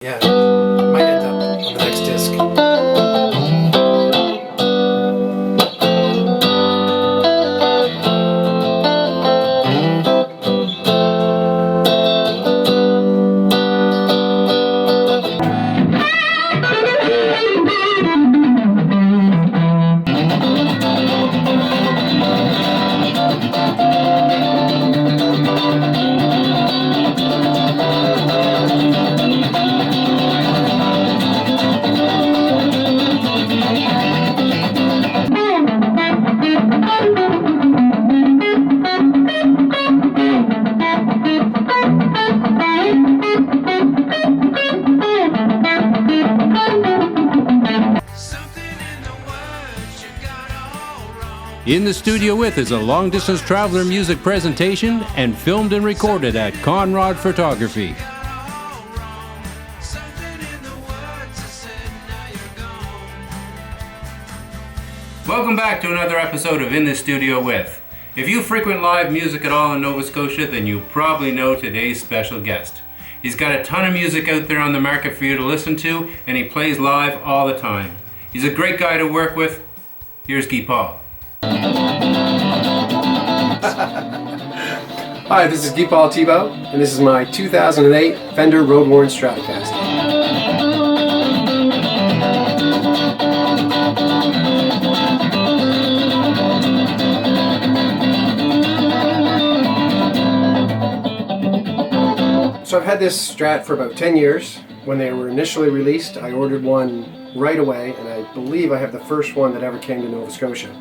Yeah, it might end up on the next disc. In the Studio With is a long-distance traveler music presentation and filmed and recorded at Conrad Photography. Welcome back to another episode of In the Studio With. If you frequent live music at all in Nova Scotia, then you probably know today's special guest. He's got a ton of music out there on the market for you to listen to, and he plays live all the time. He's a great guy to work with. Here's Paul. Hi, this is Paul Thibault, and this is my 2008 Fender Roadworn Stratacaster. So I've had this Strat for about 10 years. When they were initially released, I ordered one right away, and I believe I have the first one that ever came to Nova Scotia.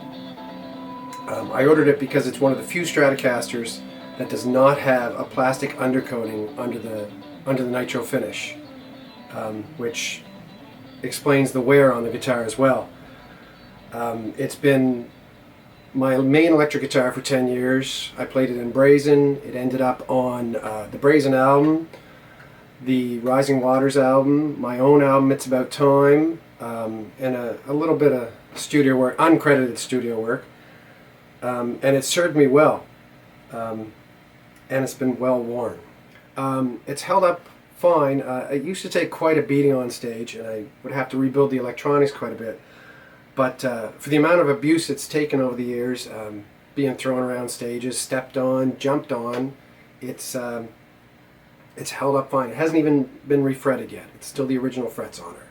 I ordered it because it's one of the few Stratacasters that does not have a plastic undercoating under the nitro finish, which explains the wear on the guitar as well. It's been my main electric guitar for 10 years. I played it in Brazen. It ended up on the Brazen album, the Rising Waters album, my own album It's About Time, and a little bit of studio work, uncredited studio work. And it served me well, and it's been well worn. It's held up fine. It used to take quite a beating on stage, and I would have to rebuild the electronics quite a bit. But for the amount of abuse it's taken over the years, being thrown around stages, stepped on, jumped on, it's held up fine. It hasn't even been refretted yet. It's still the original frets on her.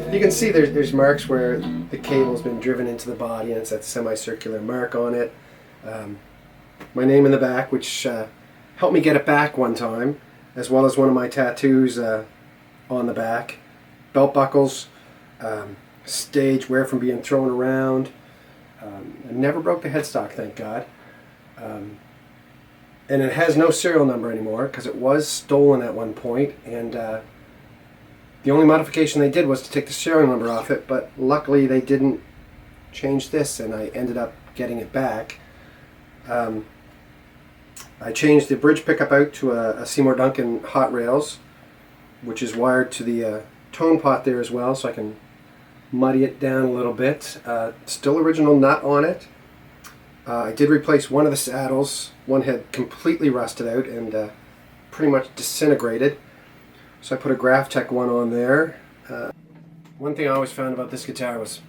You can see there's marks where the cable's been driven into the body, and it's that semicircular mark on it. My name in the back, which helped me get it back one time, as well as one of my tattoos on the back. Belt buckles, stage wear from being thrown around. I never broke the headstock, thank God. And it has no serial number anymore because it was stolen at one point, and the only modification they did was to take the serial number off it, but luckily they didn't change this, and I ended up getting it back. I changed the bridge pickup out to a Seymour Duncan Hot Rails, which is wired to the tone pot there as well, so I can muddy it down a little bit. Still original nut on it. I did replace one of the saddles. One had completely rusted out and pretty much disintegrated. So I put a Graphtec one on there. One thing I always found about this guitar was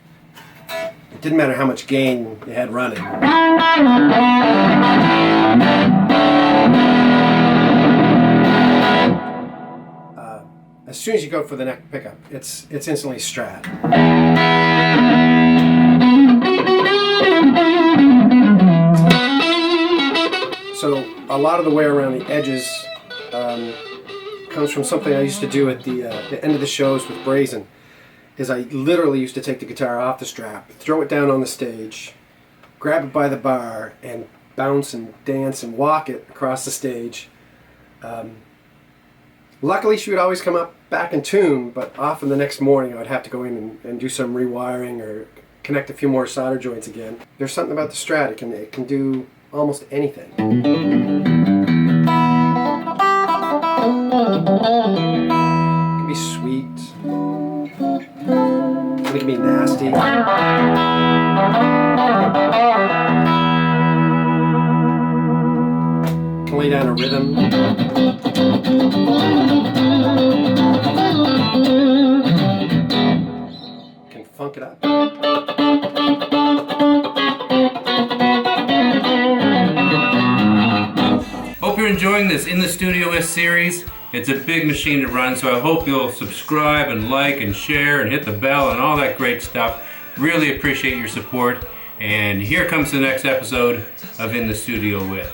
it didn't matter how much gain you had running. As soon as you go for the neck pickup, it's instantly Strat. So a lot of the wear around the edges comes from something I used to do at the end of the shows with Brazen. Is I literally used to take the guitar off the strap, throw it down on the stage, grab it by the bar, and bounce and dance and walk it across the stage. Luckily, she would always come up back in tune, but often the next morning I would have to go in and do some rewiring or connect a few more solder joints again. There's something about the Strat, it can do almost anything. It can be sweet, it can be nasty. Can lay down a rhythm. Can funk it up. Hope you're enjoying this In the Studio With series. It's a big machine to run, so I hope you'll subscribe and like and share and hit the bell and all that great stuff. Really appreciate your support. And here comes the next episode of In the Studio With.